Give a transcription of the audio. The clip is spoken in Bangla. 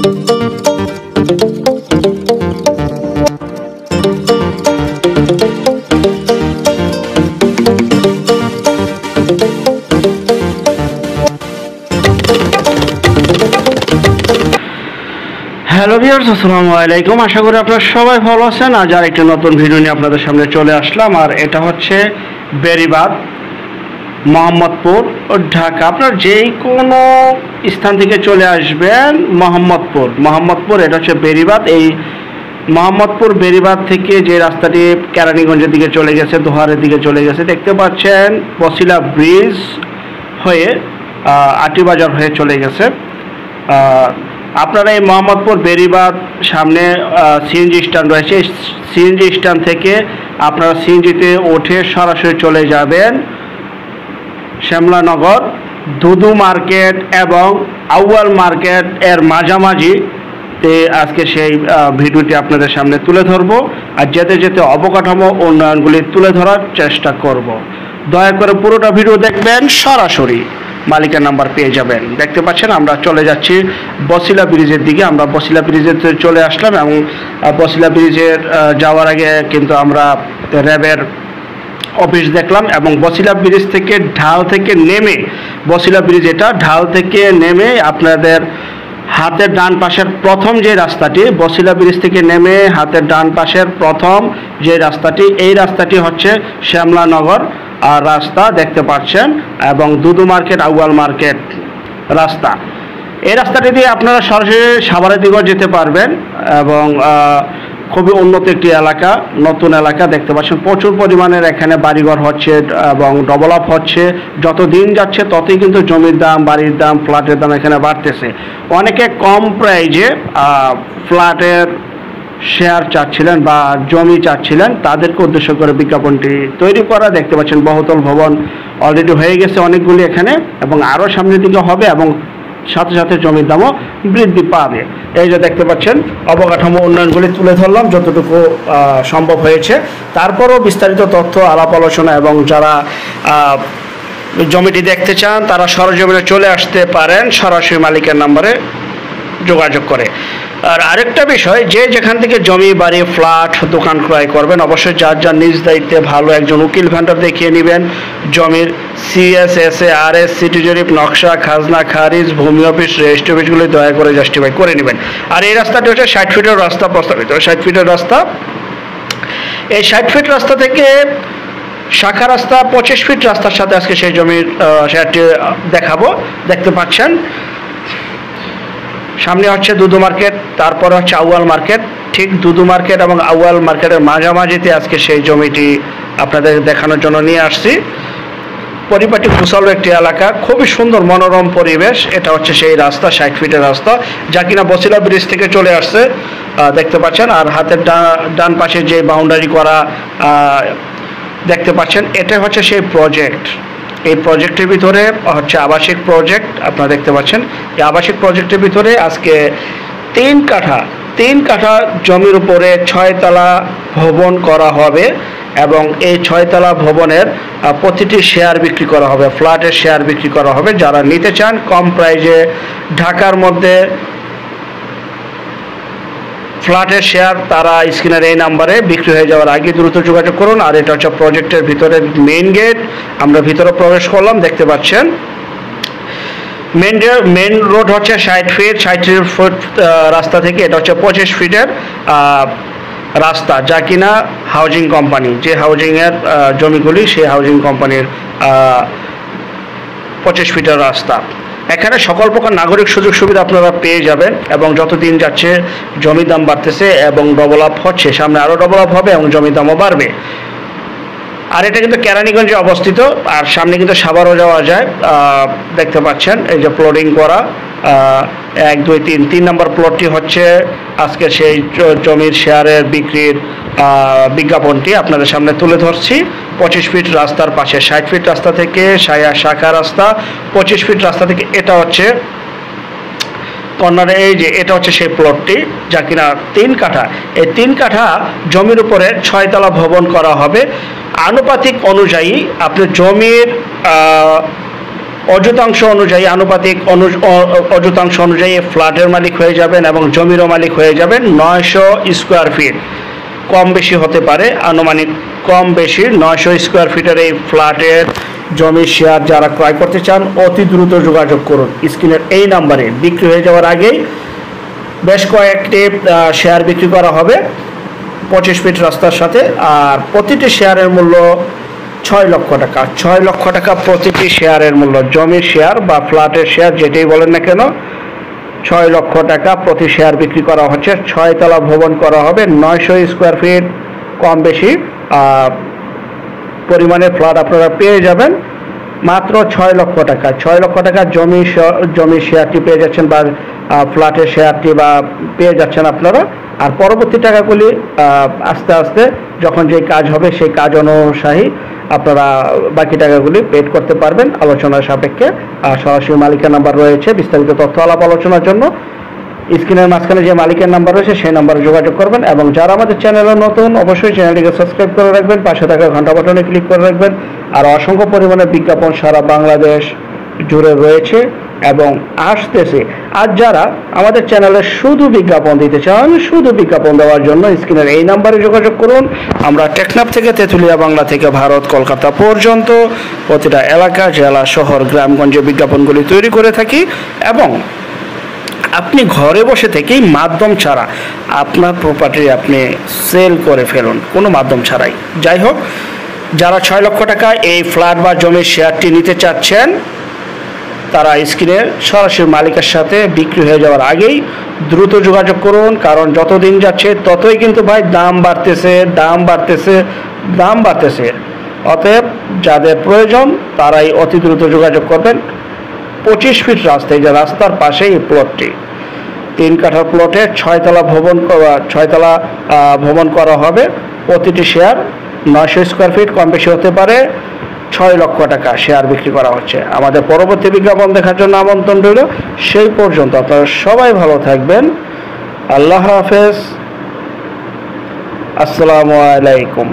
হ্যালো ভিউয়ার্স, আসসালামু আলাইকুম। আশা করি আপনারা সবাই ভালো আছেন। আজ আর একটা নতুন ভিডিও নিয়ে আপনাদের সামনে চলে আসলাম। আর এটা হচ্ছে বেড়িবাঁধ, মোহাম্মদপুর ও ঢাকা। আপনার যেই কোনো স্থান থেকে চলে আসবেন মোহাম্মদপুর এটা হচ্ছে বেড়িবাঁধ। এই মোহাম্মদপুর বেড়িবাঁধ থেকে যে রাস্তাটি কেরানীগঞ্জের দিকে চলে গেছে, দোহারের দিকে চলে গেছে, দেখতে পাচ্ছেন বসিলা ব্রিজ হয়ে আটিবাজার হয়ে চলে গেছে। আপনারা এই মোহাম্মদপুর বেড়িবাঁধ সামনে সিএনজি স্ট্যান্ড রয়েছে। সিএনজি স্ট্যান্ড থেকে আপনারা সিএনজিতে উঠে সরাসরি চলে যাবেন শ্যামলানগর, দুদু মার্কেট এবং আউয়াল মার্কেট এর মাঝামাঝিতে আজকে সেই ভিডিওটি আপনাদের সামনে তুলে ধরবো। আর যেতে যেতে অবকাঠামো উন্নয়নগুলি তুলে ধরার চেষ্টা করব। দয়া করে পুরোটা ভিডিও দেখবেন, সরাসরি মালিকের নাম্বার পেয়ে যাবেন। দেখতে পাচ্ছেন আমরা চলে যাচ্ছি বসিলা ব্রিজের দিকে। আমরা বসিলা ব্রিজে চলে আসলাম এবং বসিলা ব্রিজের যাওয়ার আগে কিন্তু আমরা র্যাবের অফিস দেখলাম এবং বসিলা ব্রিজ থেকে ঢাল থেকে নেমে, বসিলা ব্রিজ এটা ঢাল থেকে নেমে আপনাদের হাতের ডান পাশের প্রথম যে রাস্তাটি, বসিলা ব্রিজ থেকে নেমে হাতের ডান পাশের প্রথম যে রাস্তাটি, এই রাস্তাটি হচ্ছে শ্যামলানগর আর রাস্তা দেখতে পাচ্ছেন, এবং দুদু মার্কেট আউয়াল মার্কেট রাস্তা। এই রাস্তাটি দিয়ে আপনারা সরাসরি সাভারের দিকেও যেতে পারবেন এবং খুবই উন্নত একটি এলাকা, নতুন এলাকা। দেখতে পাচ্ছেন প্রচুর পরিমাণের এখানে বাড়িঘর হচ্ছে এবং ডেভেলপ হচ্ছে। যত দিন যাচ্ছে ততই কিন্তু জমির দাম, বাড়ির দাম, ফ্ল্যাটের দাম এখানে বাড়তেছে। অনেকে কম প্রাইজে ফ্ল্যাটের শেয়ার চাচ্ছিলেন বা জমি চাচ্ছিলেন, তাদেরকে উদ্দেশ্য করে বিজ্ঞাপনটি তৈরি করা। দেখতে পাচ্ছেন বহুতল ভবন অলরেডি হয়ে গেছে অনেকগুলি এখানে, এবং আরও সামনের দিকে হবে এবং সাথে সাথে জমির দামও বৃদ্ধি পাবে। এই যে দেখতে পাচ্ছেন অবকাঠামো উন্নয়নগুলি তুলে ধরলাম যতটুকু সম্ভব হয়েছে। তারপরও বিস্তারিত তথ্য, আলাপ আলোচনা এবং যারা জমিটি দেখতে চান তারা সরজমিনে চলে আসতে পারেন সরাসরি মালিকের নাম্বারে যোগাযোগ করে। আর আরেকটা বিষয়, যে যেখান থেকে জমি, বাড়ি, ফ্ল্যাট, দোকান ক্রয় করবেন অবশ্যই যার যার নিজ দায়িত্বে ভালো একজন উকিল ভেন্ডার দেখিয়ে নেবেন। জমির CSSA, RS, সিটি জরিপ, নকশা, খাজনা খারিজ, ভূমি অফিস, রেজিস্ট্রি অফিসগুলি দয়া করে জাস্টিফাই করে নেবেন। আর এই রাস্তাটি হচ্ছে 60 ফিটের রাস্তা প্রস্তাবিত, 60 ফিটের রাস্তা। এই 60 ফিট রাস্তা থেকে শাখা রাস্তা 25 ফিট রাস্তার সাথে আজকে সেই জমির শেয়ারটি দেখাবো। দেখতে পাচ্ছেন সামনে হচ্ছে দুদু মার্কেট, তারপরে হচ্ছে আউয়াল মার্কেট। ঠিক দুদু মার্কেট এবং আউয়াল মার্কেটের মাঝামাঝিতে আজকে সেই জমিটি আপনাদের দেখানোর জন্য নিয়ে আসছি। পরিপাটি কুশল একটি এলাকা, খুবই সুন্দর মনোরম পরিবেশ। এটা হচ্ছে সেই রাস্তা, 60 ফিটের রাস্তা, যা কিনা বসিলা ব্রিজ থেকে চলে আসছে দেখতে পাচ্ছেন। আর হাতের ডান পাশে যে বাউন্ডারি করা দেখতে পাচ্ছেন, এটা হচ্ছে সেই প্রজেক্ট। এই প্রজেক্টের ভিতরে হচ্ছে আবাসিক প্রজেক্ট, আপনারা দেখতে পাচ্ছেন। এই আবাসিক প্রজেক্টের ভিতরে আজকে 3 কাঠা জমির উপরে 6 তলা ভবন করা হবে এবং এই 6 তলা ভবনের প্রতিটি শেয়ার বিক্রি করা হবে, ফ্ল্যাটের শেয়ার বিক্রি করা হবে। যারা নিতে চান কম প্রাইজে ঢাকার মধ্যে ফ্ল্যাটের শেয়ার, তারা স্ক্রিনের এই নাম্বারে বিক্রি হয়ে যাওয়ার আগে দ্রুত যোগাযোগ করুন। আর এটা হচ্ছে প্রজেক্টের ভিতরের মেইন গেট। আমরা ভিতরে প্রবেশ করলাম, দেখতে পাচ্ছেন মেইন রোড হচ্ছে 60 ফিট, 60 ফুট রাস্তা থেকে এটা হচ্ছে 25 ফিটের রাস্তা, যা কিনা হাউজিং কোম্পানি, যে হাউজিংয়ের জমিগুলি সেই হাউজিং কোম্পানির 25 ফিটের রাস্তা। এখানে সকল প্রকার নাগরিক সুযোগ সুবিধা আপনারা পেয়ে যাবেন এবং যত দিন যাচ্ছে জমির দাম বাড়তেছে এবং ডেভেলপ হচ্ছে, সামনে আরও ডেভেলপ হবে এবং জমির দামও বাড়বে। আর এটা কিন্তু কেরানীগঞ্জে অবস্থিত, আর সামনে কিন্তু সাভারও যাওয়া যায়। দেখতে পাচ্ছেন এই যে প্লটিং করা 1, 2, 3 নম্বর প্লটটি হচ্ছে আজকে সেই জমির শেয়ারের বিক্রির বিজ্ঞাপনটি আপনাদের সামনে তুলে ধরছি। 25 ফিট রাস্তার পাশে 60 ফিট রাস্তা থেকে শাখা রাস্তা, 25 ফিট রাস্তা থেকে এটা হচ্ছে কর্নারে, এই যে এটা হচ্ছে সেই প্লটটি, যা কিনা 3 কাঠা। এই 3 কাঠা জমির উপরে 6 তলা ভবন করা হবে। আনুপাতিক অনুযায়ী আপনি জমির অযুতাংশ অনুযায়ী আনুপাতিক অযুতাংশ অনুযায়ী ফ্ল্যাটের মালিক হয়ে যাবেন এবং জমিরও মালিক হয়ে যাবেন। 900 স্কোয়ার ফিট, কম বেশি হতে পারে, আনুমানিক কম বেশি 900 স্কোয়ার ফিটের এই ফ্ল্যাটের জমির শেয়ার যারা ক্রয় করতে চান অতি দ্রুত যোগাযোগ করুন স্ক্রিনের এই নাম্বারে। বিক্রি হয়ে যাওয়ার আগেই বেশ কয়েকটি শেয়ার বিক্রি করা হবে 25 ফিট রাস্তার সাথে, আর প্রতিটি শেয়ারের মূল্য 6 লক্ষ টাকা। 6 লক্ষ টাকা প্রতিটি শেয়ারের মূল্য, জমির শেয়ার বা ফ্ল্যাটের শেয়ার যেটাই বলেন না কেন, 6 লক্ষ টাকা প্রতি শেয়ার বিক্রি করা হচ্ছে। 6 তলা ভবন করা হবে, 900 স্কোয়ার ফিট কম বেশি পরিমাণে ফ্ল্যাট আপনারা পেয়ে যাবেন মাত্র 6 লক্ষ টাকা। 6 লক্ষ টাকা জমির শেয়ারটি পেয়ে যাচ্ছেন বা ফ্ল্যাটের শেয়ারটি বা পেয়ে যাচ্ছেন আপনারা। আর পরবর্তী টাকাগুলি আস্তে আস্তে যখন যে কাজ হবে সেই কাজ অনুসারী আপনারা বাকি টাকাগুলি পেড করতে পারবেন আলোচনার সাপেক্ষে। আর সরাসরি মালিকের নাম্বার রয়েছে বিস্তারিত তথ্য আলাপ আলোচনার জন্য। স্ক্রিনের মাঝখানে যে মালিকের নাম্বার রয়েছে সেই নাম্বারে যোগাযোগ করবেন। এবং যারা আমাদের চ্যানেলে নতুন অবশ্যই চ্যানেলটিকে সাবস্ক্রাইব করে রাখবেন, পাশে থাকা ঘন্টা বাটনে ক্লিক করে রাখবেন। আর অসংখ্য পরিমাণে বিজ্ঞাপন সারা বাংলাদেশ জুড়ে রয়েছে এবং আসতেছে। আর যারা আমাদের চ্যানেলে শুধু বিজ্ঞাপন দিতে চান, শুধু বিজ্ঞাপন দেওয়ার জন্য স্ক্রিনের এই নাম্বারে যোগাযোগ করুন। আমরা টেকনাফ থেকে তেঁতুলিয়া বাংলা থেকে ভারত কলকাতা পর্যন্ত প্রতিটা এলাকা, জেলা, শহর, গ্রামগঞ্জে বিজ্ঞাপনগুলি তৈরি করে থাকি এবং আপনি ঘরে বসে থেকেই মাধ্যম ছাড়া আপনার প্রপার্টি আপনি সেল করে ফেলুন, কোনো মাধ্যম ছাড়াই। যাই হোক, যারা 6 লক্ষ টাকা এই ফ্ল্যাট বা জমির শেয়ারটি নিতে চাচ্ছেন তারা স্ক্রিনের সরাসরি মালিকের সাথে বিক্রি হয়ে যাওয়ার আগেই দ্রুত যোগাযোগ করুন, কারণ যত দিন যাচ্ছে ততই কিন্তু ভাই দাম বাড়তেছে। অতএব যাদের প্রয়োজন তারাই অতি দ্রুত যোগাযোগ করবেন। 25 ফিট রাস্তা, এই যে রাস্তার পাশেই এই প্লটটি, 3 কাঠা প্লটে 6 তলা ভবন করা হবে। প্রতিটি শেয়ার 900 স্কোয়ার ফিট, কম বেশি হতে পারে। 6 লক্ষ টাকা শেয়ার বিক্রি করা হচ্ছে। আমাদের পরবর্তী বিজ্ঞাপন দেখার জন্য আমন্ত্রণ রইল। সেই পর্যন্ত আপনারা সবাই ভালো থাকবেন। আল্লাহ হাফেজ, আসসালামু আলাইকুম।